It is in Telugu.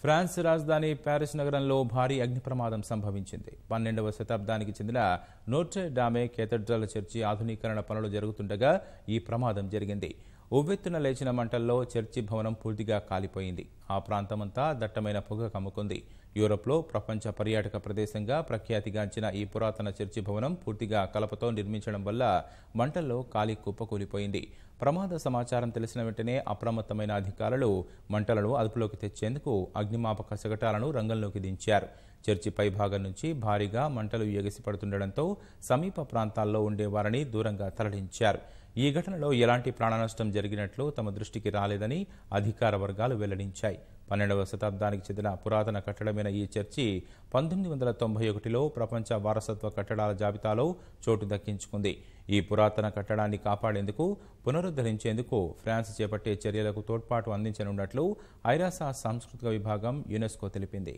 ఫ్రాన్స్ రాజధాని ప్యారిస్ నగరంలో భారీ అగ్ని ప్రమాదం సంభవించింది. 12వ శతాబ్దానికి చెందిన నోట్రే డామే కేథడ్రల్ చర్చి ఆధునీకరణ పనులు జరుగుతుండగా ఈ ప్రమాదం జరిగింది. ఉవ్వెత్తున లేచిన మంటల్లో చర్చి భవనం పూర్తిగా కాలిపోయింది. ఆ ప్రాంతమంతా దట్టమైన పొగ కమ్ముకుంది. యూరోప్లో ప్రపంచ పర్యాటక ప్రదేశంగా ప్రఖ్యాతిగాంచిన ఈ పురాతన చర్చి భవనం పూర్తిగా కలపతో నిర్మించడం వల్ల మంటల్లో కాలి కుప్పకూలిపోయింది. ప్రమాద సమాచారం తెలిసిన వెంటనే అప్రమత్తమైన అధికారులు మంటలను అదుపులోకి తెచ్చేందుకు అగ్నిమాపక శకటాలను రంగంలోకి దించారు. చర్చి పైభాగం నుంచి భారీగా మంటలు ఎగసిపడుతుండటంతో సమీప ప్రాంతాల్లో ఉండేవారిని దూరంగా తరలించారు. ఈ ఘటనలో ఎలాంటి ప్రాణనష్టం జరిగినట్లు తమ దృష్టికి రాలేదని అధికార వర్గాలు వెల్లడించాయి. 12వ శతాబ్దానికి చెందిన పురాతన కట్టడమైన ఈ చర్చి 1991లో ప్రపంచ వారసత్వ కట్టడాల జాబితాలో చోటు దక్కించుకుంది. ఈ పురాతన కట్టడాన్ని కాపాడేందుకు, పునరుద్ధరించేందుకు ఫ్రాన్స్ చేపట్టే చర్యలకు తోడ్పాటు అందించనున్నట్లు ఐరాస సాంస్కృతిక విభాగం యునెస్కో తెలిపింది.